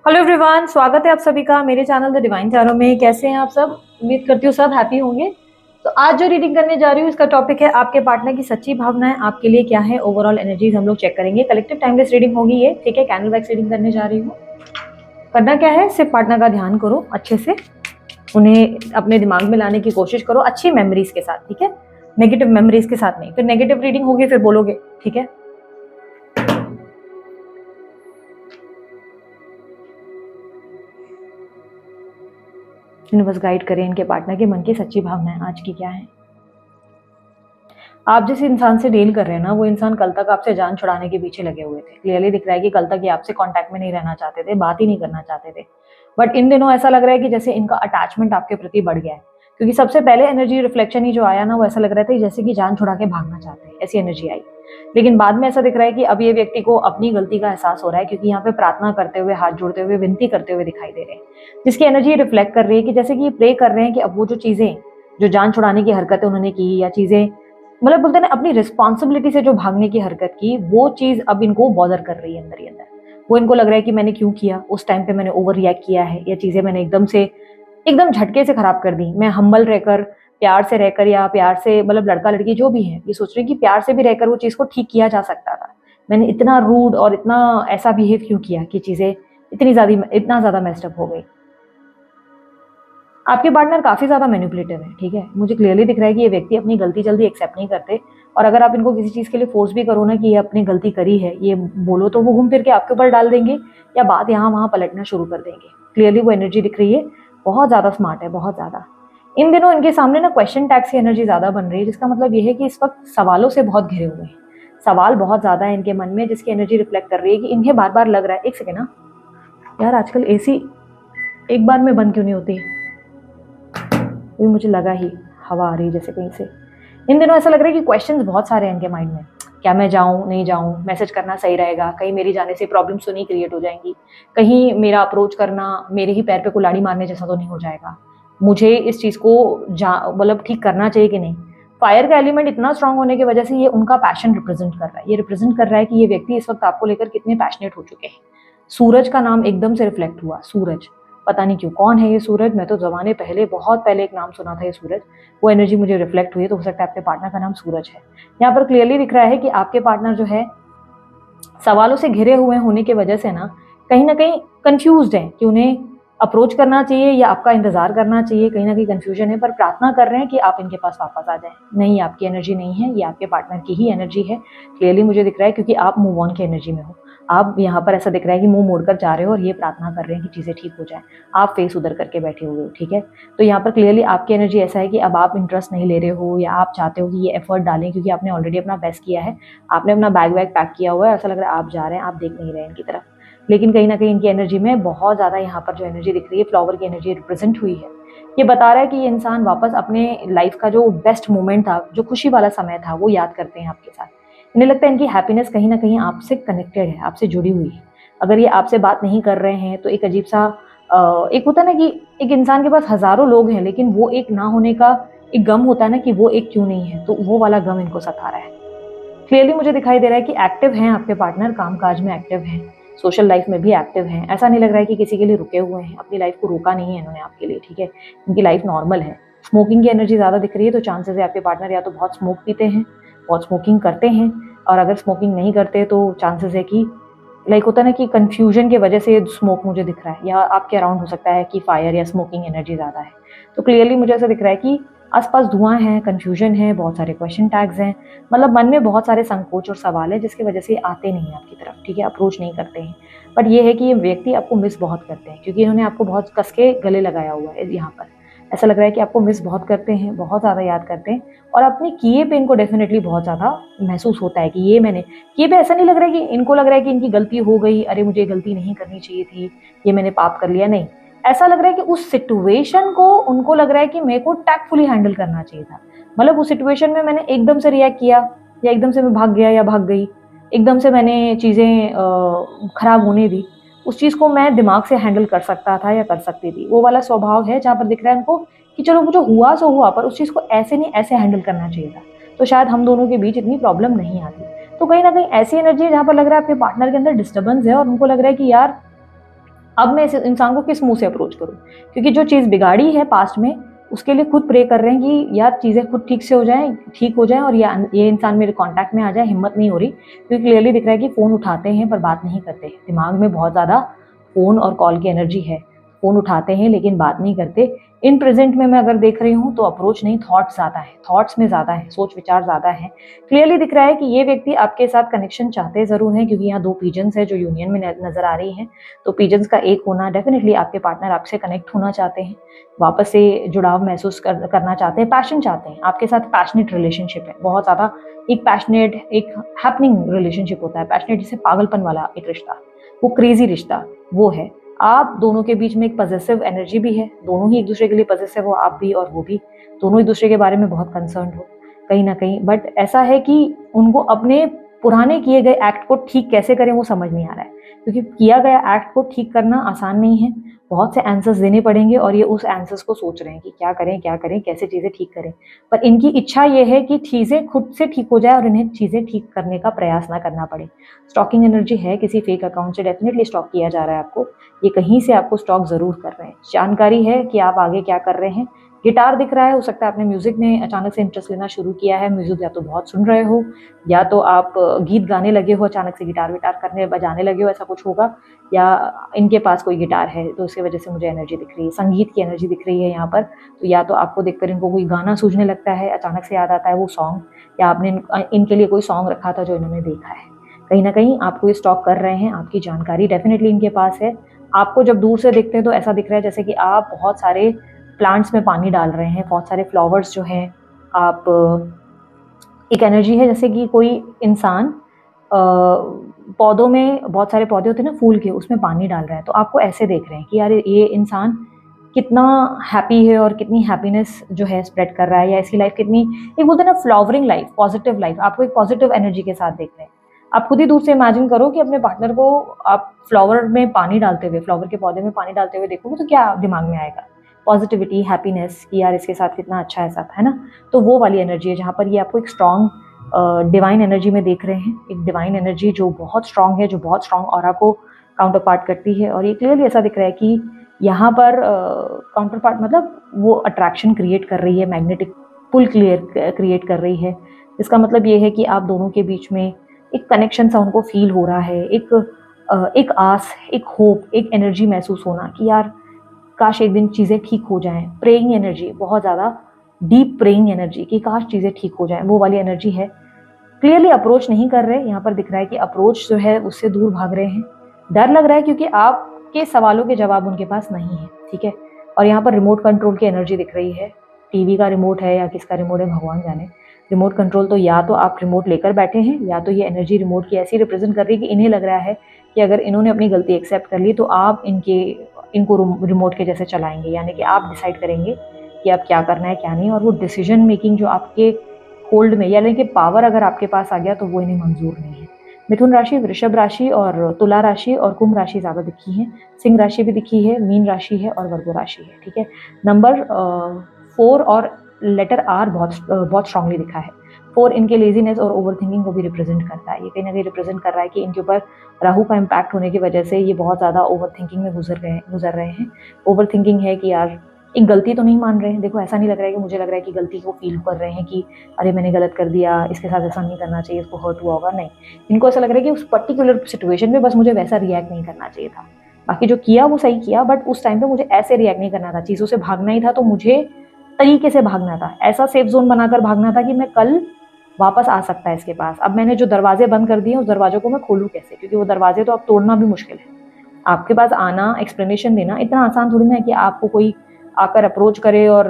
Hello everyone, स्वागत है आप सभी का मेरे चैनल द डिवाइन टैरो में। कैसे हैं आप सब? उम्मीद करती हूँ सब हैप्पी होंगे। तो आज जो रीडिंग करने जा रही हूँ इसका टॉपिक है आपके पार्टनर की सच्ची भावनाएं आपके लिए क्या है। ओवरऑल एनर्जीज हम लोग चेक करेंगे। कलेक्टिव टाइमलेस रीडिंग होगी ये, ठीक है। कैंडल वैक्स रीडिंग करने जा रही हूँ। करना क्या है, सिर्फ पार्टनर का ध्यान करो अच्छे से, उन्हें अपने दिमाग में लाने की कोशिश करो अच्छी मेमोरीज के साथ, ठीक है। नेगेटिव मेमोरीज के साथ नहीं, फिर नेगेटिव रीडिंग होगी फिर बोलोगे, ठीक है। यूनिवर्स गाइड करें इनके पार्टनर के मन की सच्ची भावनाएं आज की क्या है। आप जिस इंसान से डील कर रहे हैं ना, वो इंसान कल तक आपसे जान छुड़ाने के पीछे लगे हुए थे। क्लियरली दिख रहा है कि कल तक ये आपसे कांटेक्ट में नहीं रहना चाहते थे, बात ही नहीं करना चाहते थे। बट इन दिनों ऐसा लग रहा है कि जैसे इनका अटैचमेंट आपके प्रति बढ़ गया है, क्योंकि सबसे पहले एनर्जी रिफ्लेक्शन ही जो आया ना, वो ऐसा लग रहा था जैसे कि जान छुड़ा के भागना चाहते हैं, ऐसी एनर्जी आई। लेकिन बाद में ऐसा दिख रहा है कि अब ये व्यक्ति को अपनी गलती का एहसास हो रहा है, क्योंकि यहाँ पे प्रार्थना करते हुए, हाथ जोड़ते हुए, विनती करते हुए दिखाई दे रहे हैं, जिसकी एनर्जी रिफ्लेक्ट कर रही है कि जैसे कि ये प्रे कर रहे हैं कि अब वो जो चीजें, जो जान छुड़ाने की हरकतें उन्होंने की या चीजें, मतलब बोलते हैं ना अपनी रिस्पॉन्सिबिलिटी से जो भागने की हरकत की, वो चीज अब इनको बॉदर कर रही है अंदर ही अंदर। वो इनको लग रहा है कि मैंने क्यों किया, उस टाइम पे मैंने ओवर रिएक्ट किया है, या चीजें मैंने एकदम झटके से खराब कर दी। मैं हम्बल रहकर, प्यार से रहकर, या प्यार से, मतलब लड़का लड़की जो भी है, ये सोच रहे हैं कि प्यार से भी रहकर वो चीज को ठीक किया जा सकता था। मैंने इतना रूड और इतना ऐसा बिहेव क्यों किया कि चीजें इतना ज्यादा मेस्ड अप हो गई। आपके पार्टनर काफी ज्यादा मैनिपुलेटिव है, ठीक है। मुझे क्लियरली दिख रहा है कि ये व्यक्ति अपनी गलती जल्दी एक्सेप्ट नहीं करते, और अगर आप इनको किसी चीज के लिए फोर्स भी करो ना कि ये अपनी गलती करी है, ये बोलो, तो वो घूम फिर के आपके ऊपर डाल देंगे, या बात यहाँ वहां पलटना शुरू कर देंगे। क्लियरली वो एनर्जी दिख रही है, बहुत ज्यादा स्मार्ट है, बहुत ज्यादा। इन दिनों इनके सामने ना क्वेश्चन टैग्स की एनर्जी ज्यादा बन रही है, जिसका मतलब ये है कि इस वक्त सवालों से बहुत घिरे हुए हैं। सवाल बहुत ज्यादा है इनके मन में, जिसकी एनर्जी रिफ्लेक्ट कर रही है कि इन्हें बार बार लग रहा है, एक सेकेंड ना यार, आजकल एसी एक बार में बंद क्यों नहीं होती? भी मुझे लगा ही, हवा आ रही है जैसे कहीं से। इन दिनों ऐसा लग रहा है कि क्वेश्चंस बहुत सारे हैं इनके माइंड में। क्या मैं जाऊं, नहीं जाऊं, मैसेज करना सही रहेगा, कहीं मेरी जाने से प्रॉब्लम्स तो नहीं क्रिएट हो जाएंगी, कहीं मेरा अप्रोच करना मेरे ही पैर पे कुल्हाड़ी मारने जैसा तो नहीं हो जाएगा, मुझे इस चीज को मतलब ठीक करना चाहिए कि नहीं। फायर का एलिमेंट इतना स्ट्रांग होने की वजह से ये उनका पैशन रिप्रेजेंट कर रहा है। ये रिप्रेजेंट कर रहा है कि ये व्यक्ति इस वक्त आपको लेकर कितने पैशनेट हो चुके हैं। सूरज का नाम एकदम से रिफ्लेक्ट हुआ, सूरज। पता नहीं क्यों, कौन है ये सूरज? मैं तो जमाने पहले, बहुत पहले एक नाम सुना था ये सूरज। वो एनर्जी मुझे रिफ्लेक्ट हुई है, तो हो सकता है आपके पार्टनर का नाम सूरज है। यहाँ पर क्लियरली दिख रहा है कि आपके पार्टनर जो है सवालों से घिरे हुए होने की वजह से ना कहीं कंफ्यूज्ड है कि उन्हें अप्रोच करना चाहिए या आपका इंतजार करना चाहिए। कहीं ना कहीं कंफ्यूजन है, पर प्रार्थना कर रहे हैं कि आप इनके पास वापस आ जाएं। नहीं, आपकी एनर्जी नहीं है, ये आपके पार्टनर की ही एनर्जी है। क्लियरली मुझे दिख रहा है, क्योंकि आप मूव ऑन की एनर्जी में हो। आप यहाँ पर ऐसा दिख रहा है कि मुंह मोड़कर जा रहे हो और ये प्रार्थना कर रहे हैं कि चीजें ठीक हो जाए। आप फेस उधर करके बैठे हुए हो, ठीक है। तो यहाँ पर क्लियरली आपकी एनर्जी ऐसा है कि अब आप इंटरेस्ट नहीं ले रहे हो, या आप चाहते हो कि ये एफर्ट डालें, क्योंकि आपने ऑलरेडी अपना बेस्ट किया है। आपने अपना बैग वैग पैक किया हुआ है, ऐसा लग रहा है आप जा रहे हैं, आप देख नहीं रहे हैं इनकी तरफ। लेकिन कहीं ना कहीं इनकी एनर्जी में बहुत ज्यादा, यहाँ पर जो एनर्जी दिख रही है, फ्लावर की एनर्जी रिप्रेजेंट हुई है। ये बता रहा है कि ये इंसान वापस अपने लाइफ का जो बेस्ट मोमेंट था, जो खुशी वाला समय था, वो याद करते हैं आपके साथ। इन्हें लगता है इनकी हैप्पीनेस कहीं ना कहीं आपसे कनेक्टेड है, आपसे जुड़ी हुई है। अगर ये आपसे बात नहीं कर रहे हैं तो एक अजीब सा एक होता है ना कि एक इंसान के पास हजारों लोग हैं, लेकिन वो एक ना होने का एक गम होता है ना, कि वो एक क्यों नहीं है, तो वो वाला गम इनको सता रहा है। क्लियरली मुझे दिखाई दे रहा है कि एक्टिव हैं आपके पार्टनर, काम काज में एक्टिव हैं, सोशल लाइफ में भी एक्टिव हैं। ऐसा नहीं लग रहा है कि किसी के लिए रुके हुए हैं, अपनी लाइफ को रोका नहीं है इन्होंने आपके लिए, ठीक है। इनकी लाइफ नॉर्मल है। स्मोकिंग की एनर्जी ज्यादा दिख रही है, तो चांसेस है आपके पार्टनर या तो बहुत स्मोक पीते हैं, बहुत स्मोकिंग करते हैं, और अगर स्मोकिंग नहीं करते तो चांसेस है कि लाइक होता है ना कि कंफ्यूजन की वजह से स्मोक मुझे दिख रहा है, या आपके अराउंड हो सकता है कि फायर या स्मोकिंग एनर्जी ज्यादा है। तो क्लियरली मुझे ऐसा दिख रहा है कि आसपास धुआं है, कंफ्यूजन है, बहुत सारे क्वेश्चन टैग्स हैं, मतलब मन में बहुत सारे संकोच और सवाल है, जिसकी वजह से आते नहीं है आपकी तरफ, ठीक है, अप्रोच नहीं करते हैं। बट ये है कि ये व्यक्ति आपको मिस बहुत करते हैं, क्योंकि इन्होंने आपको बहुत कस के गले लगाया हुआ है। यहाँ पर ऐसा लग रहा है कि आपको मिस बहुत करते हैं, बहुत ज़्यादा याद करते हैं, और अपने किए पे इनको डेफिनेटली बहुत ज़्यादा महसूस होता है कि ये मैंने किए पे। ऐसा नहीं लग रहा है कि इनको लग रहा है कि इनकी गलती हो गई, अरे मुझे गलती नहीं करनी चाहिए थी, ये मैंने पाप कर लिया, नहीं। ऐसा लग रहा है कि उस सिचुएशन को उनको लग रहा है कि मेरे को टैक्टफुली हैंडल करना चाहिए था। मतलब उस सिचुएशन में मैंने एकदम से रिएक्ट किया, या एकदम से मैं भाग गया या भाग गई, एकदम से मैंने चीज़ें खराब होने दी। उस चीज़ को मैं दिमाग से हैंडल कर सकता था या कर सकती थी। वो वाला स्वभाव है जहाँ पर दिख रहा है उनको कि चलो वो जो हुआ सो हुआ, पर उस चीज़ को ऐसे नहीं ऐसे हैंडल करना चाहिए था, तो शायद हम दोनों के बीच इतनी प्रॉब्लम नहीं आती। तो कहीं ना कहीं ऐसी एनर्जी है जहाँ पर लग रहा है आपके पार्टनर के अंदर डिस्टर्बेंस है, और उनको लग रहा है कि यार अब मैं इस इंसान को किस मुंह से अप्रोच करूं, क्योंकि जो चीज़ बिगाड़ी है पास्ट में उसके लिए खुद प्रे कर रहे हैं कि यार चीज़ें खुद ठीक से हो जाएं, ठीक हो जाएं और ये इंसान मेरे कांटेक्ट में आ जाए। हिम्मत नहीं हो रही क्योंकि क्लियरली दिख रहा है कि फ़ोन उठाते हैं पर बात नहीं करते। दिमाग में बहुत ज़्यादा फ़ोन और कॉल की एनर्जी है, फ़ोन उठाते हैं लेकिन बात नहीं करते। इन प्रेजेंट में मैं अगर देख रही हूँ तो अप्रोच नहीं, थॉट्स ज़्यादा है, थॉट्स में ज़्यादा है, सोच विचार ज़्यादा है। क्लियरली दिख रहा है कि ये व्यक्ति आपके साथ कनेक्शन चाहते ज़रूर हैं, क्योंकि यहाँ 2 पिजन्स है जो यूनियन में नज़र आ रही हैं। तो पिजन्स का एक होना डेफिनेटली आपके पार्टनर आपसे कनेक्ट होना चाहते हैं, वापस से जुड़ाव महसूस करना चाहते हैं, पैशन चाहते हैं आपके साथ। पैशनेट रिलेशनशिप है, बहुत ज़्यादा एक पैशनेट, एक हैपनिंग रिलेशनशिप होता है। पैशनेट जैसे पागलपन वाला एक रिश्ता, वो क्रेजी रिश्ता वो है। आप दोनों के बीच में एक पॉजिटिव एनर्जी भी है, दोनों ही एक दूसरे के लिए पॉजिटिव हो, आप भी और वो भी, दोनों एक दूसरे के बारे में बहुत कंसर्न हो कहीं ना कहीं। बट ऐसा है कि उनको अपने पुराने किए गए एक्ट को ठीक कैसे करें वो समझ नहीं आ रहा है, क्योंकि किया गया एक्ट को ठीक करना आसान नहीं है, बहुत से आंसर्स देने पड़ेंगे और ये उस आंसर्स को सोच रहे हैं कि क्या करें कैसे चीज़ें ठीक करें। पर इनकी इच्छा ये है कि चीज़ें खुद से ठीक हो जाए और इन्हें चीज़ें ठीक करने का प्रयास ना करना पड़े। स्टॉकिंग एनर्जी है, किसी फेक अकाउंट से डेफिनेटली स्टॉक किया जा रहा है आपको, ये कहीं से आपको स्टॉक ज़रूर कर रहे हैं। जानकारी है कि आप आगे क्या कर रहे हैं। गिटार दिख रहा है, हो सकता है आपने म्यूज़िक में अचानक से इंटरेस्ट लेना शुरू किया है, म्यूज़िक या तो बहुत सुन रहे हो या तो आप गीत गाने लगे हो, अचानक से गिटार विटार करने बजाने लगे हो, ऐसा कुछ होगा। या इनके पास कोई गिटार है तो उसकी वजह से मुझे एनर्जी दिख रही है, संगीत की एनर्जी दिख रही है यहाँ पर। तो या तो आपको देखकर इनको कोई गाना सूझने लगता है, अचानक से याद आता है वो सॉन्ग, या आपने इनके लिए कोई सॉन्ग रखा था जो इन्होंने देखा है। कहीं ना कहीं आपको ये स्टॉक कर रहे हैं, आपकी जानकारी डेफिनेटली इनके पास है। आपको जब दूर से देखते हैं तो ऐसा दिख रहा है जैसे कि आप बहुत सारे प्लांट्स में पानी डाल रहे हैं, बहुत सारे फ्लावर्स जो हैं आप, एक एनर्जी है जैसे कि कोई इंसान पौधों में, बहुत सारे पौधे होते हैं ना फूल के, उसमें पानी डाल रहा है। तो आपको ऐसे देख रहे हैं कि यार ये इंसान कितना हैप्पी है और कितनी हैप्पीनेस जो है स्प्रेड कर रहा है, या इसकी लाइफ कितनी, एक बोलते हैं ना फ्लावरिंग लाइफ, पॉजिटिव लाइफ, आपको एक पॉजिटिव एनर्जी के साथ देख रहे हैं। आप खुद ही दूर से इमेजिन करो कि अपने पार्टनर को आप फ्लावर में पानी डालते हुए, फ्लावर के पौधे में पानी डालते हुए देखोगे तो क्या दिमाग में आएगा? पॉजिटिविटी, हैप्पीनेस, कि यार इसके साथ कितना अच्छा है सब, है ना। तो वो वाली एनर्जी है जहाँ पर ये आपको एक स्ट्रॉन्ग डिवाइन एनर्जी में देख रहे हैं, एक डिवाइन एनर्जी जो बहुत स्ट्रांग है, जो बहुत स्ट्रांग ऑरा को काउंटर पार्ट करती है। और ये क्लियरली ऐसा दिख रहा है कि यहाँ पर काउंटर पार्ट मतलब वो अट्रैक्शन क्रिएट कर रही है, मैग्नेटिक पुल क्रिएट कर रही है। इसका मतलब ये है कि आप दोनों के बीच में एक कनेक्शन सा उनको फील हो रहा है, एक आस, एक होप, एक एनर्जी महसूस होना कि यार काश एक दिन चीज़ें ठीक हो जाएं। प्रेइंग एनर्जी, बहुत ज़्यादा डीप प्रेइंग एनर्जी कि काश चीज़ें ठीक हो जाएं, वो वाली एनर्जी है। क्लियरली अप्रोच नहीं कर रहे, यहाँ पर दिख रहा है कि अप्रोच जो है उससे दूर भाग रहे हैं। डर लग रहा है क्योंकि आपके सवालों के जवाब उनके पास नहीं है, ठीक है। और यहाँ पर रिमोट कंट्रोल की एनर्जी दिख रही है, टीवी का रिमोट है या किसका रिमोट है भगवान जाने। रिमोट कंट्रोल तो या तो आप रिमोट लेकर बैठे हैं, या तो ये एनर्जी रिमोट की ऐसी रिप्रेजेंट कर रही है कि इन्हें लग रहा है कि अगर इन्होंने अपनी गलती एक्सेप्ट कर ली तो आप इनको रिमोट के जैसे चलाएंगे, यानी कि आप डिसाइड करेंगे कि अब क्या करना है क्या नहीं। और वो डिसीजन मेकिंग जो आपके होल्ड में, यानी कि पावर अगर आपके पास आ गया तो वो इन्हें मंजूर नहीं है। मिथुन राशि, वृषभ राशि और तुला राशि और कुंभ राशि ज़्यादा दिखी है, सिंह राशि भी दिखी है, मीन राशि है और वर्गो राशि है, ठीक है। नंबर 4 और लेटर आर बहुत स्ट्रांगली दिखा है। 4 इनके लेजीनेस और ओवर थिंकिंग को भी रिप्रेजेंट करता है। ये कहीं ना कहीं रिप्रेजेंट कर रहा है कि इनके ऊपर राहु का इम्पैक्ट होने की वजह से ये बहुत ज़्यादा ओवर थिंकिंग में गुजर रहे हैं। ओवर थिंकिंग है कि यार एक गलती तो नहीं मान रहे हैं, देखो ऐसा नहीं लग रहा है कि मुझे लग रहा है कि गलती को फील कर रहे हैं कि अरे मैंने गलत कर दिया, इसके साथ ऐसा नहीं करना चाहिए, इसको हर्ट हुआ होगा, नहीं। इनको ऐसा लग रहा है कि उस पर्टिकुलर सिचुएशन में बस मुझे वैसा रिएक्ट नहीं करना चाहिए था, बाकी जो किया वो सही किया, बट उस टाइम पे मुझे ऐसे रिएक्ट नहीं करना था, चीज़ों से भागना ही था तो मुझे तरीके से भागना था, ऐसा सेफ जोन बनाकर भागना था कि मैं कल वापस आ सकता है इसके पास। अब मैंने जो दरवाजे बंद कर दिए उस दरवाजों को मैं खोलूँ कैसे, क्योंकि वो दरवाजे तो अब तोड़ना भी मुश्किल है। आपके पास आना, एक्सप्लेनेशन देना इतना आसान थोड़ी ना है कि आपको कोई आकर अप्रोच करे और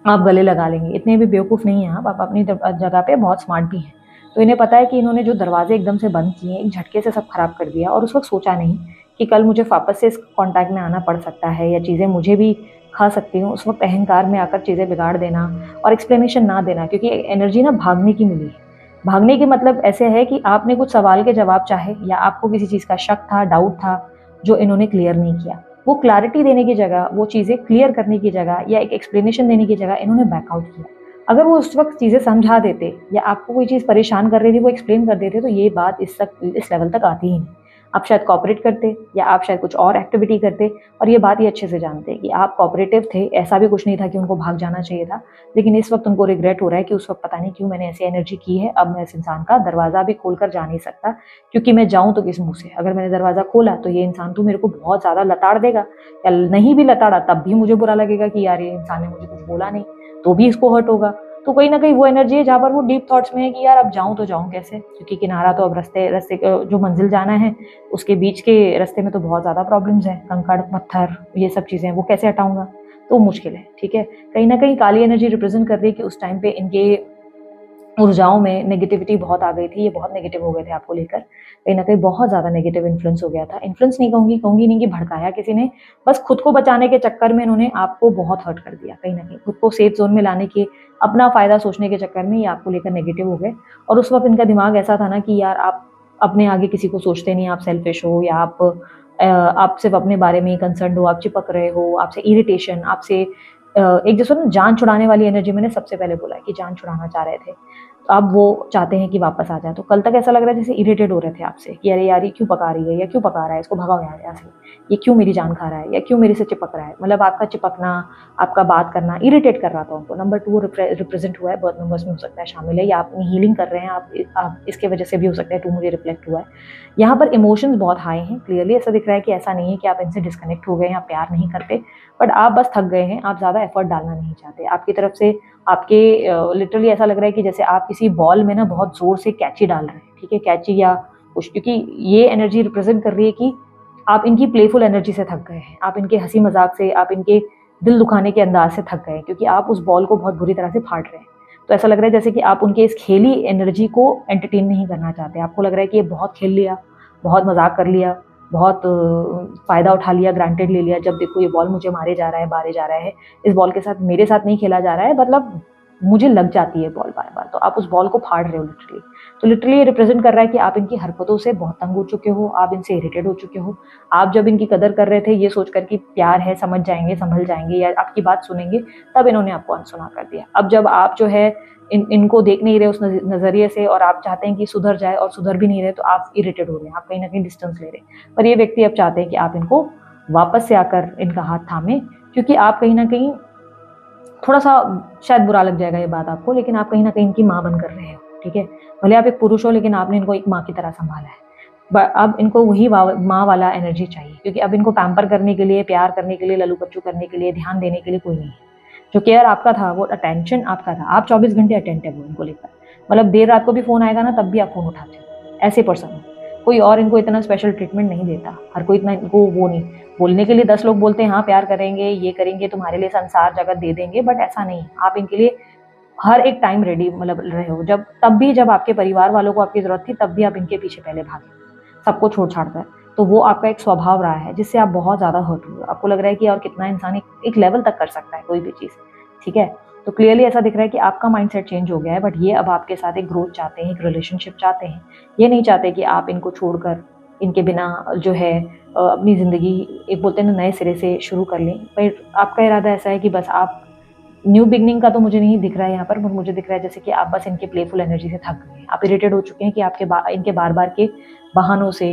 आप गले लगा लेंगे। इतने भी बेवकूफ़ नहीं हैं आप अपनी जगह पे बहुत स्मार्ट भी हैं। तो इन्हें पता है कि इन्होंने जो दरवाजे एकदम से बंद किए, एक झटके से सब खराब कर दिया, और उस वक्त सोचा नहीं कि कल मुझे वापस से इस कॉन्टैक्ट में आना पड़ सकता है या चीज़ें मुझे भी खा सकती हूँ। उस वक्त अहंकार में आकर चीज़ें बिगाड़ देना और एक्सप्लेनेशन ना देना, क्योंकि एनर्जी ना भागने की मिली है। भागने की मतलब ऐसे है कि आपने कुछ सवाल के जवाब चाहे या आपको किसी चीज़ का शक था, डाउट था, जो इन्होंने क्लियर नहीं किया। वो क्लैरिटी देने की जगह, वो चीज़ें क्लियर करने की जगह या एक एक्सप्लेनेशन देने की जगह इन्होंने बैकआउट किया। अगर वो उस वक्त चीज़ें समझा देते या आपको कोई चीज़ परेशान कर रही थी वो एक्सप्लेन कर देते तो ये बात इस लेवल तक आती ही नहीं। आप शायद कॉपरेट करते या आप शायद कुछ और एक्टिविटी करते, और ये बात ये अच्छे से जानते हैं कि आप कॉपरेटिव थे, ऐसा भी कुछ नहीं था कि उनको भाग जाना चाहिए था, लेकिन इस वक्त उनको रिग्रेट हो रहा है कि उस वक्त पता नहीं क्यों मैंने ऐसी एनर्जी की है, अब मैं इस इंसान का दरवाज़ा भी खोल कर जा नहीं सकता, क्योंकि मैं जाऊँ तो किस मुँह से, अगर मैंने दरवाज़ा खोला तो ये इंसान तो मेरे को बहुत ज़्यादा लताड़ देगा, या नहीं भी लताड़ा तब भी मुझे बुरा लगेगा कि यार ये इंसान ने मुझे कुछ बोला नहीं, तो भी इसको हर्ट होगा। तो कहीं ना कहीं वो एनर्जी है जहाँ पर वो डीप थॉट्स में है कि यार अब जाऊँ तो जाऊँ कैसे, क्योंकि किनारा तो अब रास्ते रास्ते जो मंजिल जाना है उसके बीच के रास्ते में तो बहुत ज़्यादा प्रॉब्लम्स हैं, कंकड़ पत्थर ये सब चीज़ें वो कैसे हटाऊंगा, तो मुश्किल है। ठीक है, कहीं ना कहीं काली एनर्जी रिप्रेजेंट कर रही है कि उस टाइम पे इनके ऊर्जाओं में नेगेटिविटी बहुत आ गई थी, ये बहुत नेगेटिव हो गए थे आपको लेकर, कहीं ना कहीं बहुत ज़्यादा नेगेटिव इन्फ्लुएंस हो गया था। इन्फ्लुएंस नहीं कहूँगी नहीं कि भड़काया किसी ने, बस खुद को बचाने के चक्कर में इन्होंने आपको बहुत हर्ट कर दिया, कहीं ना कहीं खुद को सेफ जोन में लाने के, अपना फ़ायदा सोचने के चक्कर में ये आपको लेकर नेगेटिव हो गए। और उस वक्त इनका दिमाग ऐसा था ना कि यार आप अपने आगे किसी को सोचते नहीं, आप सेल्फिश हो, या आप सिर्फ अपने बारे में ही कंसर्न हो, आप चिपक रहे हो, आपसे इरिटेशन, आपसे एक जैसे ना जान छुड़ाने वाली एनर्जी, मैंने सबसे पहले बोला कि जान छुड़ाना चाह रहे थे, तो अब वो चाहते हैं कि वापस आ जाए। तो कल तक ऐसा लग रहा है जैसे इरिटेट हो रहे थे आपसे कि अरे यार ये क्यों पका रही है या क्यों पका रहा है, इसको भगाओ यहाँ से, ये क्यों मेरी जान खा रहा है या क्यों मेरे से चिपक रहा है, मतलब आपका चिपकना, आपका बात करना इरिटेट कर रहा था उनको। नंबर 2 रिप्रेजेंट हुआ है, बर्थ नंबर्स में हो सकता है शामिल है, या आप अपनी हीलिंग कर रहे हैं, आप इसके वजह से भी हो सकता है 2 मुझे रिफ्लेक्ट हुआ है। यहाँ पर इमोशंस बहुत हाई हैं, क्लियरली ऐसा दिख रहा है कि ऐसा नहीं है कि आप इनसे डिस्कनेक्ट हो गए हैं, आप प्यार नहीं करते, बट आप बस थक गए हैं, आप ज़्यादा एफर्ट डालना नहीं चाहते। आपकी तरफ से आपके लिटरली ऐसा लग रहा है कि जैसे आप किसी बॉल में ना बहुत ज़ोर से कैची डाल रहे हैं, ठीक है, कैची या कुछ, क्योंकि ये एनर्जी रिप्रेजेंट कर रही है कि आप इनकी प्लेफुल एनर्जी से थक गए हैं, आप इनके हंसी मजाक से, आप इनके दिल दुखाने के अंदाज से थक गए हैं, क्योंकि आप उस बॉल को बहुत बुरी तरह से फाड़ रहे हैं। तो ऐसा लग रहा है जैसे कि आप उनके इस खेली एनर्जी को एंटरटेन नहीं करना चाहते, आपको लग रहा है कि ये बहुत खेल लिया, बहुत मजाक कर लिया, बहुत फ़ायदा उठा लिया, ग्रांटेड ले लिया, जब देखो ये बॉल मुझे मारे जा रहा है, बारे जा रहा है, इस बॉल के साथ मेरे साथ नहीं खेला जा रहा है, मतलब मुझे लग जाती है बॉल बार बार, तो आप उस बॉल को फाड़ रहे हो लिटरली। तो लिटरली ये रिप्रेजेंट कर रहा है कि आप इनकी हरकतों से बहुत तंग हो चुके हो, आप इनसे इरिटेट हो चुके हो। आप जब इनकी कदर कर रहे थे ये सोचकर कि प्यार है, समझ जाएंगे, संभल जाएंगे या आपकी बात सुनेंगे, तब इन्होंने आपको अनसुना कर दिया। अब जब आप जो है इनको देख नहीं रहे उस नज़रिए से, और आप चाहते हैं कि सुधर जाए और सुधर भी नहीं रहे, तो आप इरिटेट हो रहे हैं, आप कहीं ना कहीं डिस्टेंस ले रहे हैं। पर ये व्यक्ति अब चाहते हैं कि आप इनको वापस से आकर इनका हाथ थामें, क्योंकि आप कहीं ना कहीं थोड़ा सा, शायद बुरा लग जाएगा ये बात आपको, लेकिन आप कहीं ना कहीं इनकी माँ बनकर रहे हो, ठीक है, भले आप एक पुरुष हो लेकिन आपने इनको एक माँ की तरह संभाला है। अब इनको वही माँ वाला एनर्जी चाहिए, क्योंकि अब इनको पैम्पर करने के लिए, प्यार करने के लिए, लल्लू बच्चू करने के लिए, ध्यान देने के लिए कोई नहीं है। जो केयर आपका था, वो अटेंशन आपका था, आप 24 घंटे अटेंटिव हो इनको लेकर, मतलब देर रात को भी फोन आएगा ना तब भी आप फोन उठाते हो, ऐसे पर्सन हो। कोई और इनको इतना स्पेशल ट्रीटमेंट नहीं देता, हर कोई इतना इनको वो नहीं, बोलने के लिए 10 लोग बोलते हैं हाँ प्यार करेंगे, ये करेंगे, तुम्हारे लिए संसार जगत दे देंगे, बट ऐसा नहीं, आप इनके लिए हर एक टाइम रेडी मतलब रहे हो, जब तब भी जब आपके परिवार वालों को आपकी जरूरत थी तब भी आप इनके पीछे पहले भागे, सबको छोड़ छाड़ कर। तो वो आपका एक स्वभाव रहा है जिससे आप बहुत ज़्यादा हर्ट हुए, आपको लग रहा है कि और कितना इंसान एक लेवल तक कर सकता है कोई भी चीज़, ठीक है। तो क्लियरली ऐसा दिख रहा है कि आपका माइंडसेट चेंज हो गया है, बट ये अब आपके साथ एक ग्रोथ चाहते हैं, एक रिलेशनशिप चाहते हैं, ये नहीं चाहते कि आप इनको छोड़कर इनके बिना जो है अपनी ज़िंदगी एक बोलते हैं ना नए सिरे से शुरू कर लें। पर आपका इरादा ऐसा है कि बस आप न्यू बिगनिंग का तो मुझे नहीं दिख रहा है यहाँ पर मुझे दिख रहा है जैसे कि आप बस इनके प्लेफुल एनर्जी से थक गए हैं, आप इरिटेट हो चुके हैं कि इनके बार बार के बहानों से,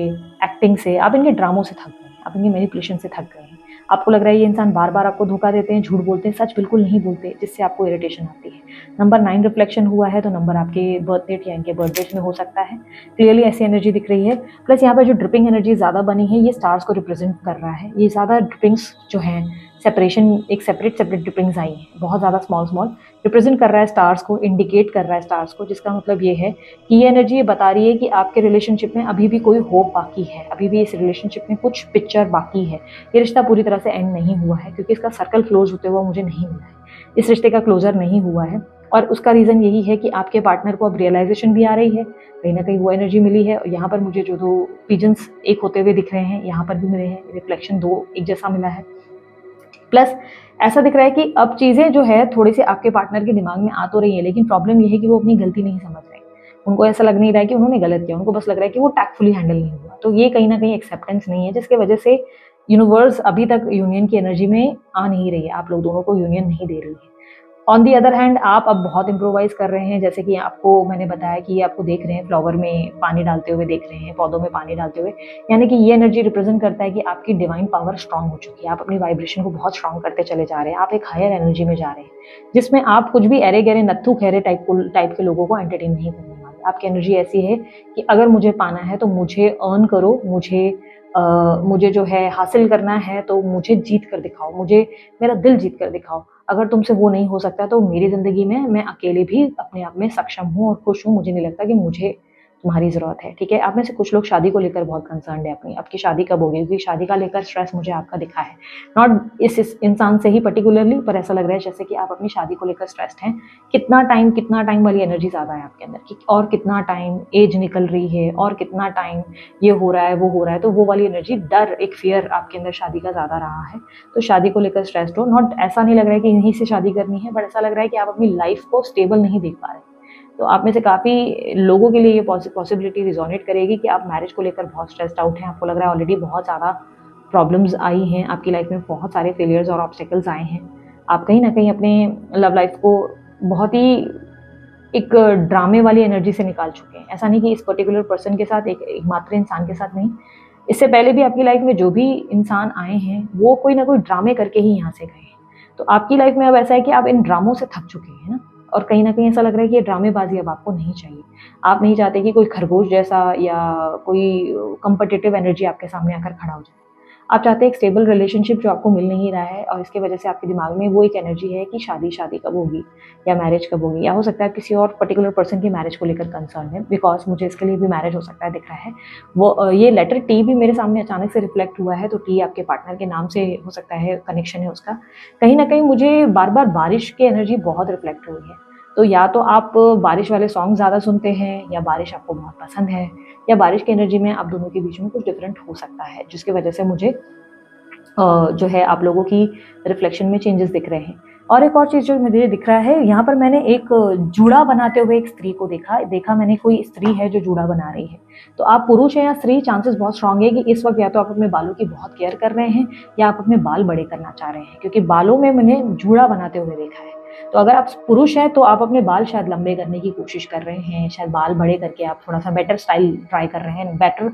एक्टिंग से, आप इनके ड्रामों से थक गए हैं, आप इनके मैनिपुलेशन से थक गए हैं। आपको लग रहा है ये इंसान बार बार आपको धोखा देते हैं, झूठ बोलते हैं, सच बिल्कुल नहीं बोलते, जिससे आपको इरिटेशन आती है। नंबर 9 रिफ्लेक्शन हुआ है, तो नंबर आपके बर्थ डेट या इनके बर्थ डेट में हो सकता है, क्लियरली ऐसी एनर्जी दिख रही है। प्लस यहाँ पर जो ड्रिपिंग एनर्जी ज़्यादा बनी है ये स्टार्स को रिप्रेजेंट कर रहा है, ये ज़्यादा ड्रिपिंग्स जो हैं सेपरेशन, एक सेपरेट ड्रिपिंग्स आई हैं, बहुत ज़्यादा स्मॉल स्मॉल, रिप्रेजेंट कर रहा है स्टार्स को, इंडिकेट कर रहा है स्टार्स को, जिसका मतलब ये है कि ये एनर्जी ये बता रही है कि आपके रिलेशनशिप में अभी भी कोई होप बाकी है, अभी भी इस रिलेशनशिप में कुछ पिक्चर बाकी है, ये रिश्ता पूरी तरह से एंड नहीं हुआ है, क्योंकि इसका सर्कल क्लोज होते हुआ मुझे नहीं मिला है, इस रिश्ते का क्लोजर नहीं हुआ है। और उसका रीज़न यही है कि आपके पार्टनर को अब रियलाइजेशन भी आ रही है, कहीं ना कहीं वो एनर्जी मिली है। और यहाँ पर मुझे जो 2 पिजन्स एक होते हुए दिख रहे हैं, यहाँ पर भी मिले हैं, रिफ्लेक्शन 2 एक जैसा मिला है। प्लस ऐसा दिख रहा है कि अब चीज़ें जो है थोड़ी सी आपके पार्टनर के दिमाग में आ तो रही है, लेकिन प्रॉब्लम ये है कि वो अपनी गलती नहीं समझ रहे, उनको ऐसा लग नहीं रहा है कि उन्होंने गलत किया, उनको बस लग रहा है कि वो टैक्टफुली हैंडल नहीं हुआ। तो ये कहीं ना कहीं एक्सेप्टेंस नहीं है, जिसकी वजह से यूनिवर्स अभी तक यूनियन की एनर्जी में आ नहीं रही है, आप लोग दोनों को यूनियन नहीं दे रही है। ऑन दी अदर हैंड आप अब बहुत इम्प्रोवाइज़ कर रहे हैं, जैसे कि आपको मैंने बताया कि ये आपको देख रहे हैं फ्लावर में पानी डालते हुए देख रहे हैं, पौधों में पानी डालते हुए, यानी कि ये एनर्जी रिप्रेजेंट करता है कि आपकी डिवाइन पावर स्ट्रांग हो चुकी है, आप अपनी वाइब्रेशन को बहुत स्ट्रांग करते चले जा रहे हैं, आप एक हायर एनर्जी में जा रहे हैं, जिसमें आप कुछ भी अरे गहरे नत्थु खैरे टाइप के लोगों को एंटरटेन नहीं करने वाले। आपकी एनर्जी ऐसी है कि अगर मुझे पाना है तो मुझे अर्न करो, मुझे जो है हासिल करना है तो मुझे जीत कर दिखाओ, मुझे मेरा दिल जीत कर दिखाओ। अगर तुमसे वो नहीं हो सकता तो मेरी ज़िंदगी में मैं अकेले भी अपने आप में सक्षम हूँ और खुश हूँ, मुझे नहीं लगता कि मुझे तुम्हारी ज़रूरत है, ठीक है? आप में से कुछ लोग शादी को लेकर बहुत कंसर्न्ड है अपनी, आपकी शादी कब होगी? क्योंकि शादी का लेकर स्ट्रेस मुझे आपका दिखा है। नॉट इस इंसान से ही पर्टिकुलरली, पर ऐसा लग रहा है जैसे कि आप अपनी शादी को लेकर स्ट्रेस्ड हैं। कितना टाइम वाली एनर्जी ज़्यादा है आपके अंदर कि और कितना टाइम, एज निकल रही है और कितना टाइम ये हो रहा है, वो हो रहा है, तो वो वाली एनर्जी, डर, एक फ़ियर आपके अंदर शादी का ज़्यादा रहा है। तो शादी को लेकर स्ट्रेस्ड हो, नॉट ऐसा नहीं लग रहा है कि इन्हीं से शादी करनी है, बट ऐसा लग रहा है कि आप अपनी लाइफ को स्टेबल नहीं देख पा रहे। तो आप में से काफ़ी लोगों के लिए ये पॉसिबिलिटी रिजोनेट करेगी कि आप मैरिज को लेकर बहुत स्ट्रेस्ड आउट हैं, आपको लग रहा है ऑलरेडी बहुत ज़्यादा प्रॉब्लम्स आई हैं, आपकी लाइफ में बहुत सारे फेलियर्स और ऑब्स्टेकल्स आए हैं। आप कहीं ना कहीं अपने लव लाइफ को बहुत ही एक ड्रामे वाली एनर्जी से निकाल चुके हैं। ऐसा नहीं कि इस पर्टिकुलर पर्सन के साथ, एक मात्र इंसान के साथ नहीं, इससे पहले भी आपकी लाइफ में जो भी इंसान आए हैं वो कोई ना कोई ड्रामे करके ही यहाँ से गए हैं। तो आपकी लाइफ में अब ऐसा है कि आप इन ड्रामों से थक चुके हैं ना, और कहीं ना कहीं ऐसा लग रहा है कि ये ड्रामेबाजी अब आपको नहीं चाहिए। आप नहीं चाहते कि कोई खरगोश जैसा या कोई कम्पिटिटिव एनर्जी आपके सामने आकर खड़ा हो जाए। आप चाहते हैं एक स्टेबल रिलेशनशिप जो आपको मिल नहीं रहा है, और इसकी वजह से आपके दिमाग में वो एक एनर्जी है कि शादी कब होगी या मैरिज कब होगी, या हो सकता है किसी और पर्टिकुलर पर्सन की मैरिज को लेकर कंसर्न है, बिकॉज मुझे इसके लिए भी मैरिज हो सकता है दिख रहा है। वो ये लेटर टी भी मेरे सामने अचानक से रिफ्लेक्ट हुआ है, तो टी आपके पार्टनर के नाम से हो सकता है, कनेक्शन है उसका। कहीं ना कहीं मुझे बार बार बारिश की एनर्जी बहुत रिफ्लेक्ट हुई है। तो या तो आप बारिश वाले सॉन्ग ज़्यादा सुनते हैं, या बारिश आपको बहुत पसंद है, या बारिश की एनर्जी में आप दोनों के बीच में कुछ डिफरेंट हो सकता है, जिसकी वजह से मुझे जो है आप लोगों की रिफ्लेक्शन में चेंजेस दिख रहे हैं। और एक और चीज़ जो मुझे दिख रहा है, यहाँ पर मैंने एक जूड़ा बनाते हुए एक स्त्री को देखा मैंने, कोई स्त्री है जो जूड़ा बना रही है। तो आप पुरुष हैं या स्त्री, चांसेस बहुत स्ट्रांग है कि इस वक्त या तो आप अपने बालों की बहुत केयर कर रहे हैं, या आप अपने बाल बड़े करना चाह रहे हैं, क्योंकि बालों में मैंने जूड़ा बनाते हुए देखा है। तो अगर आप पुरुष हैं तो आप अपने बाल शायद लंबे करने की कोशिश कर रहे हैं, शायद बाल बड़े करके आप थोड़ा सा बेटर स्टाइल ट्राई कर रहे हैं, बेटर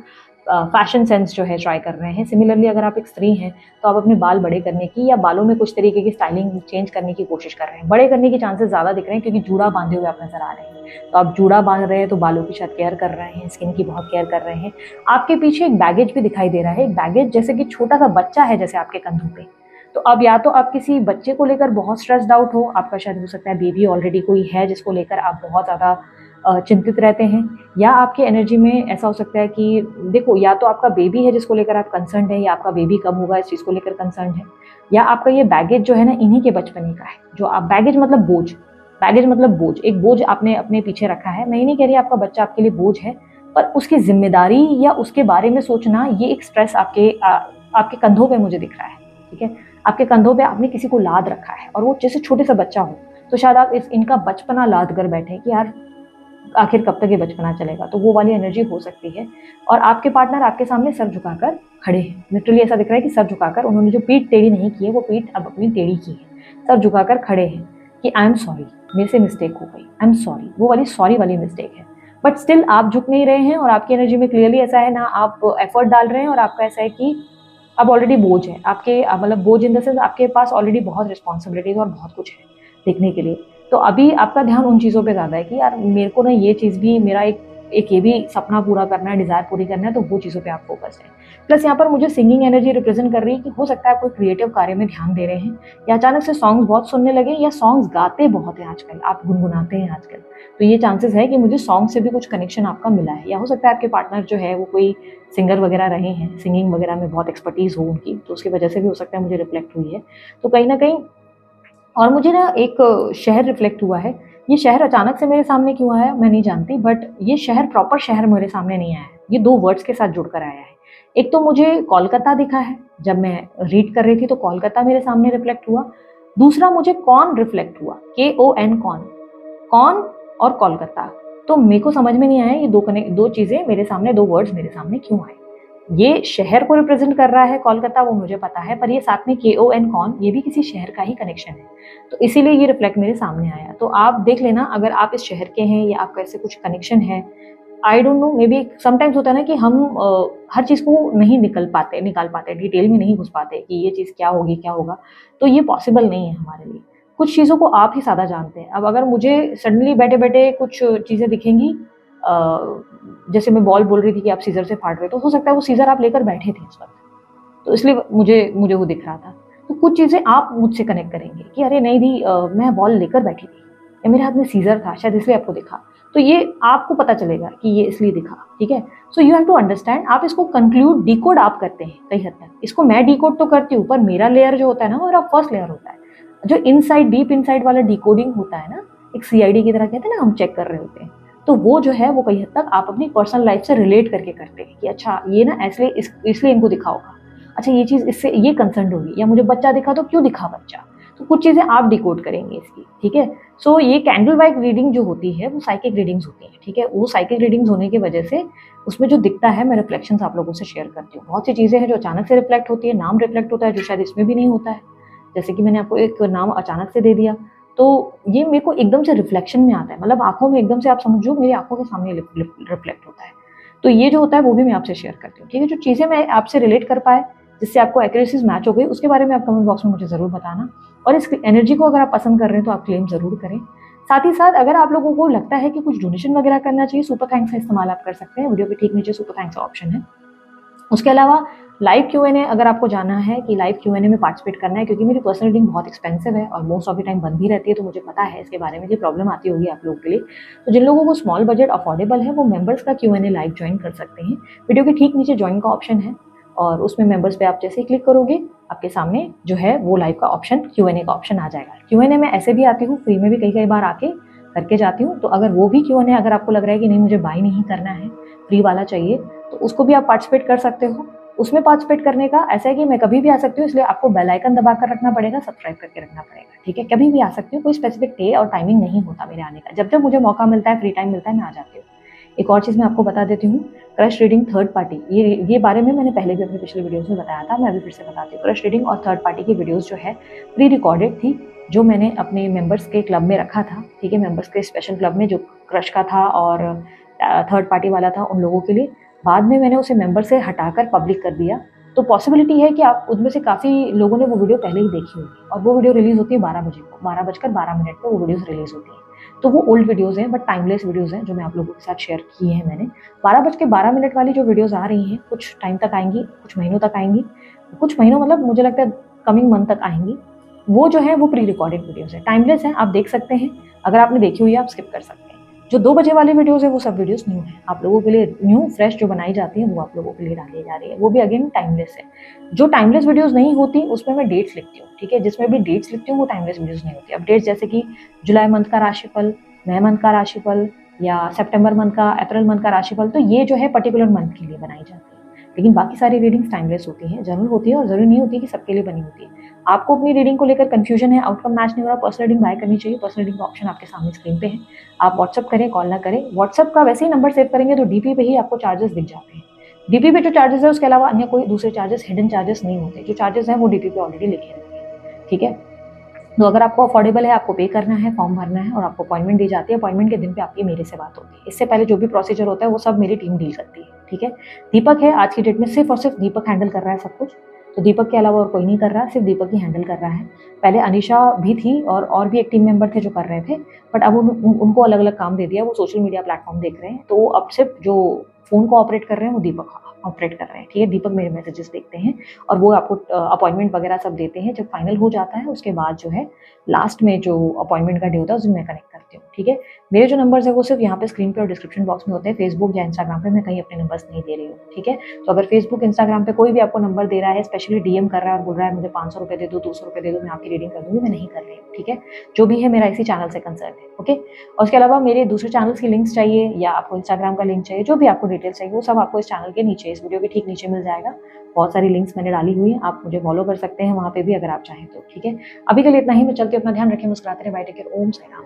फैशन सेंस जो है ट्राई कर रहे हैं। सिमिलरली अगर आप एक स्त्री हैं तो आप अपने बाल बड़े करने की या बालों में कुछ तरीके की स्टाइलिंग चेंज करने की कोशिश कर रहे हैं। बड़े करने के चांसेस ज़्यादा दिख रहे हैं, क्योंकि जूड़ा बांधे हुए आप नजर आ रहे हैं। तो आप जूड़ा बांध रहे हैं तो बालों की शायद केयर कर रहे हैं, स्किन की बहुत केयर कर रहे हैं। आपके पीछे एक बैगेज भी दिखाई दे रहा है, एक बैगेज जैसे कि छोटा सा बच्चा है जैसे आपके कंधों पे। तो अब या तो आप किसी बच्चे को लेकर बहुत स्ट्रेस्ड आउट हो, आपका शायद हो सकता है बेबी ऑलरेडी कोई है जिसको लेकर आप बहुत ज़्यादा चिंतित रहते हैं, या आपके एनर्जी में ऐसा हो सकता है कि देखो, या तो आपका बेबी है जिसको लेकर आप कंसर्न है, या आपका बेबी कब होगा इस चीज़ को लेकर कंसर्न है, या आपका ये बैगेज जो है ना इन्हीं के बचपने का है। जो आप बैगेज मतलब बोझ, बैगेज मतलब बोझ, एक बोझ आपने अपने पीछे रखा है। मैं ये नहीं कह रही आपका बच्चा आपके लिए बोझ है, पर उसकी जिम्मेदारी या उसके बारे में सोचना, ये एक स्ट्रेस आपके कंधों पे मुझे दिख रहा है, ठीक है? आपके कंधों पे आपने किसी को लाद रखा है, और वो जैसे छोटे सा बच्चा हो, तो शायद आप इनका बचपना लाद कर बैठे कि यार आखिर कब तक ये बचपना चलेगा, तो वो वाली एनर्जी हो सकती है। और आपके पार्टनर आपके सामने सर झुकाकर खड़े हैं, लिटरली ऐसा दिख रहा है कि सर झुकाकर, उन्होंने जो पीठ टेढ़ी नहीं की है वो पीठ अब अपनी टेढ़ी की है, सर झुकाकर खड़े हैं कि आई एम सॉरी, मेरे से मिस्टेक हो गई, आई एम सॉरी, वो वाली सॉरी वाली मिस्टेक है। बट स्टिल आप झुक नहीं रहे हैं, और आपकी एनर्जी में क्लियरली ऐसा है ना, आप एफर्ट डाल रहे हैं, और आपका ऐसा है कि अब ऑलरेडी बोझ है आपके, मतलब बोझ इन द सेंस आपके पास ऑलरेडी बहुत रिस्पॉन्सिबिलिटीज और बहुत कुछ है देखने के लिए। तो अभी आपका ध्यान उन चीज़ों पे ज़्यादा है कि यार मेरे को ना ये चीज़ भी, मेरा एक ये भी सपना पूरा करना है, डिज़ायर पूरी करना है, तो वो चीज़ों पे आप फोकस है। प्लस यहाँ पर मुझे सिंगिंग एनर्जी रिप्रेजेंट कर रही है कि हो सकता है आप कोई क्रिएटिव कार्य में ध्यान दे रहे हैं, या अचानक से सॉन्ग्स बहुत सुनने लगे, या सॉन्ग्स गाते बहुत हैं आजकल, आप गुनगुनाते हैं आजकल। तो ये चांसेस है कि मुझे सॉन्ग से भी कुछ कनेक्शन आपका मिला है, या हो सकता है आपके पार्टनर जो है वो कोई सिंगर वगैरह रहे हैं, सिंगिंग वगैरह में बहुत एक्सपर्टीज़ हो उनकी, तो उसकी वजह से भी हो सकता है मुझे रिफ्लेक्ट हुई है। तो कहीं ना कहीं, और मुझे ना एक शहर रिफ्लेक्ट हुआ है। ये शहर अचानक से मेरे सामने क्यों आया मैं नहीं जानती, बट ये शहर प्रॉपर शहर मेरे सामने नहीं आया है, ये दो वर्ड्स के साथ जुड़कर आया है। एक तो मुझे कोलकाता दिखा है, जब मैं रीड कर रही थी तो कोलकाता मेरे सामने रिफ्लेक्ट हुआ। दूसरा मुझे कौन रिफ्लेक्ट हुआ, KON, कौन, कौन और कोलकाता। तो मेरे को समझ में नहीं आया ये दो चीज़ें मेरे सामने, दो वर्ड्स मेरे सामने क्यों आए। ये शहर को रिप्रेजेंट कर रहा है कोलकाता, वो मुझे पता है, पर ये साथ में KON कौन, ये भी किसी शहर का ही कनेक्शन है, तो इसीलिए ये रिफ्लेक्ट मेरे सामने आया। तो आप देख लेना अगर आप इस शहर के हैं या आपका ऐसे कुछ कनेक्शन है, I don't know, may be sometimes होता है ना कि हम हर चीज़ को नहीं निकाल पाते, डिटेल में नहीं घुस पाते कि ये चीज़ क्या होगी, क्या होगा, तो ये पॉसिबल नहीं है हमारे लिए। कुछ चीज़ों को आप ही ज़्यादा जानते हैं। अब अगर मुझे सडनली बैठे-बैठे कुछ चीज़ें दिखेंगी, जैसे मैं बॉल बोल रही थी कि आप सीज़र से फाड़ रहे हो, तो हो सकता है वो सीज़र आप लेकर बैठे थे उस वक़्त, तो इसलिए मुझे वो दिख रहा था। तो कुछ चीज़ें आप मुझसे कनेक्ट करेंगे कि अरे नहीं दी, मैं बॉल लेकर बैठी थी या मेरे हाथ में सीज़र था, शायद इसलिए आपको दिखा। तो ये आपको पता चलेगा कि ये इसलिए दिखा, ठीक है? So you have to understand, आप इसको कंक्लूड, डिकोड आप करते हैं कई हद तक। इसको मैं डिकोड तो करती हूँ, पर मेरा लेयर जो होता है ना, वो मेरा फर्स्ट लेयर होता है। जो इनसाइड, डीप इनसाइड वाला डिकोडिंग होता है ना, एक CID की तरह कहते हैं ना, हम चेक कर रहे होते हैं। तो वो जो है वो कई हद तक आप अपनी पर्सनल लाइफ से रिलेट करके करते हैं कि अच्छा ये ना इसलिए इनको दिखा होगा, अच्छा ये चीज़ इससे ये कंसर्न होगी, या मुझे बच्चा दिखा तो क्यों दिखा बच्चा, तो कुछ चीज़ें आप डिकोड करेंगे इसकी, ठीक है? सो ये कैंडल वाइज रीडिंग जो होती है वो साइकिक रीडिंग्स होती हैं, ठीक है? वो साइकिक रीडिंग्स होने की वजह से उसमें जो दिखता है, मैं रिफ्लेक्शंस आप लोगों से शेयर करती हूँ। बहुत सी चीज़ें हैं जो अचानक से रिफ्लेक्ट होती है, नाम रिफ्लेक्ट होता है जो शायद इसमें भी नहीं होता है, जैसे कि मैंने आपको एक नाम अचानक से दे दिया, तो ये मेरे को एकदम से रिफ्लेक्शन में आता है, मतलब आँखों में एकदम से आप समझो मेरी आँखों के सामने रिफ्लेक्ट होता है। तो ये जो होता है वो भी मैं आपसे शेयर करती हूँ, ठीक है? जो चीज़ें मैं आपसे रिलेट कर पाए, जिससे आपको एक्यूरेसीज़ मैच हो गई, उसके बारे में आप कमेंट बॉक्स में मुझे ज़रूर बताना, और इस एनर्जी को अगर आप पसंद कर रहे हैं तो आप क्लेम ज़रूर करें। साथ ही साथ अगर आप लोगों को लगता है कि कुछ डोनेशन वगैरह करना चाहिए, सुपर थैंक्स का इस्तेमाल आप कर सकते हैं, वीडियो के ठीक नीचे सुपर थैंक्स का ऑप्शन है। उसके अलावा लाइव Q&A अगर आपको जानना है कि लाइव Q&A में पार्टिसिपेट करना है, क्योंकि मेरी पर्सनल रीडिंग बहुत एक्सपेंसिव है और मोस्ट ऑफ द टाइम बंद भी रहती है, तो मुझे पता है इसके बारे में, ये प्रॉब्लम आती होगी आप लोगों के लिए। तो जिन लोगों को स्मॉल बजट अफोर्डेबल है वो मेंबर्स का Q&A लाइव ज्वाइन कर सकते हैं। वीडियो के ठीक नीचे ज्वाइन का ऑप्शन है, और उसमें मेंबर्स पे आप जैसे ही क्लिक करोगे, आपके सामने जो है वो लाइव का ऑप्शन, Q&A का ऑप्शन आ जाएगा। Q&A में ऐसे भी आती हूँ, फ्री में भी कई बार आके करके जाती हूँ, तो अगर वो भी Q&A अगर आपको लग रहा है कि नहीं मुझे बाय नहीं करना है, फ्री वाला चाहिए, तो उसको भी आप पार्टिसिपेट कर सकते हो। उसमें पार्टिसिपेट करने का ऐसा है कि मैं कभी भी आ सकती हूँ, इसलिए आपको बेल आइकन दबा कर रखना पड़ेगा, सब्सक्राइब करके रखना पड़ेगा, ठीक है? कभी भी आ सकती हूँ, कोई स्पेसिफिक डे और टाइमिंग नहीं होता मेरे आने का, जब जब मुझे मौका मिलता है, फ्री टाइम मिलता है, मैं आ जाती हूँ। एक और चीज़ मैं आपको बता देती हूँ, क्रश रीडिंग थर्ड पार्टी, ये बारे में मैंने पहले भी अपने पिछले वीडियोज़ में बताया था, मैं अभी फिर से बताती हूँ। क्रश रीडिंग और थर्ड पार्टी की वीडियोज़ जो है प्री रिकॉर्डेड थी, जो मैंने अपने मेंबर्स के क्लब में रखा था, ठीक है? मेंबर्स के स्पेशल क्लब में, जो क्रश का था और थर्ड पार्टी वाला था उन लोगों के लिए। बाद में मैंने उसे मेंबर से हटाकर पब्लिक कर दिया, तो पॉसिबिलिटी है कि आप उनमें से काफ़ी लोगों ने वो वीडियो पहले ही देखी होगी, और वो वीडियो रिलीज़ होती है 12 बजे को, 12:12 पे वो वीडियोज़ रिलीज़ होती हैं। तो वो ओल्ड वीडियोज़ हैं, बट टाइमलेस वीडियोज़ हैं, जो मैं आप लोगों के साथ शेयर की हैं मैंने। 12:12 वाली जो वीडियोज़ आ रही हैं, कुछ टाइम तक आएँगी, कुछ महीनों तक आएँगी, कुछ महीनों मतलब मुझे लगता है कमिंग मंथ तक आएँगी। वो जो है वो प्री रिकॉर्डेड वीडियोज़ हैं, टाइमलेस हैं, आप देख सकते हैं। अगर आपने देखी हुई है, आप स्किप कर सकते हैं। जो 2 बजे वाली वीडियोज़ है वो सब वीडियोज़ न्यू हैं, आप लोगों के लिए न्यू फ्रेश जो बनाई जाती हैं वो आप लोगों के लिए डाली जा रही है, वो भी अगेन टाइमलेस है। जो टाइमलेस वीडियोज़ नहीं होती उसमें मैं डेट्स लिखती हूँ, ठीक है? जिसमें भी डेट्स लिखती हूँ वो टाइमलेस वीडियोज़ नहीं होती। अब डेट्स जैसे कि जुलाई मंथ का राशिफल, मई मंथ का राशिफल, या सितंबर मंथ का, अप्रैल मंथ का राशिफल, तो ये जो है पर्टिकुलर मंथ के लिए बनाई जाती है। लेकिन बाकी सारी रीडिंग्स टाइमलेस होती हैं, जनरल होती है, और ज़रूरी नहीं होती कि सबके लिए बनी होती है। आपको अपनी रीडिंग को लेकर कन्फ्यूजन है, आउटकम मैच नहीं हो रहा, पर्सनल रीडिंग बाय करनी चाहिए, पर्सनल रीडिंग का ऑप्शन आपके सामने स्क्रीन पे है। आप व्हाट्सएप करें, कॉल ना करें। व्हाट्सएप का वैसे ही नंबर सेव करेंगे तो डीपी पे ही आपको चार्जेस दिख जाते हैं। डीपी पे जो चार्जेस है उसके अलावा अन्य कोई दूसरे चार्जेस, हिडन चार्जेस नहीं होते। जो चार्जेस हैं वो डीपी पे ऑलरेडी लिखे रहते हैं, ठीक है? तो अगर आपको अफोर्डेबल है, आपको पे करना है, फॉर्म भरना है, और आपको अपॉइंटमेंट दी जाती है। अपॉइंटमेंट के दिन पे आपकी मेरे से बात होती है। इससे पहले जो भी प्रोसीजर होता है वो सब मेरी टीम डील करती है, ठीक है? दीपक है आज की डेट में, सिर्फ और सिर्फ दीपक हैंडल कर रहा है सब कुछ। तो दीपक के अलावा और कोई नहीं कर रहा, सिर्फ दीपक ही हैंडल कर रहा है। पहले अनीशा भी थी और भी एक टीम मेंबर थे जो कर रहे थे, बट अब उनको अलग अलग काम दे दिया, वो सोशल मीडिया प्लेटफॉर्म देख रहे हैं। तो अब सिर्फ जो फ़ोन को ऑपरेट कर रहे हैं वो दीपक ऑपरेट कर रहे हैं, ठीक है? दीपक मेरे मैसेजेस देखते हैं और वो आपको अपॉइंटमेंट वगैरह सब देते हैं। जब फाइनल हो जाता है उसके बाद जो है लास्ट में जो अपॉइंटमेंट का डे होता है उसमें मैं कनेक्ट करती हूँ, ठीक है? मेरे जो नंबर्स है वो सिर्फ यहाँ पे स्क्रीन पे और डिस्क्रिप्शन बॉक्स में होते हैं। फेसबुक या इंस्टाग्राम पे मैं कहीं अपने नंबर्स नहीं दे रही हूँ, ठीक है? तो अगर फेसबुक, इंस्टाग्राम पे कोई भी आपको नंबर दे रहा है, स्पेशली डीएम कर रहा है और बोल रहा है मुझे 500 रुपये दे दो, 200 रुपये दे दो, मैं आपकी रीडिंग कर दूंगी, मैं नहीं कर रही हूँ, ठीक है? जो भी है मेरा इसी चैनल से कंसर्न है, ओके? और उसके अलावा मेरे दूसरे चैनल्स की लिंक्स चाहिए या आपको इंस्टाग्राम का लिंक चाहिए, जो भी आपको डिटेल चाहिए वो सब आपको इस चैनल के नीचे, इस वीडियो के ठीक नीचे मिल जाएगा। बहुत सारी लिंक्स मैंने डाली हुई हैं, आप मुझे फॉलो कर सकते हैं वहाँ पे भी अगर आप चाहें तो, ठीक है? अभी के लिए इतना ही, मैं चलती हूँ, अपना ध्यान रखें, मुस्कुराते रहें, बाय, टेक केयर, ओम साई राम।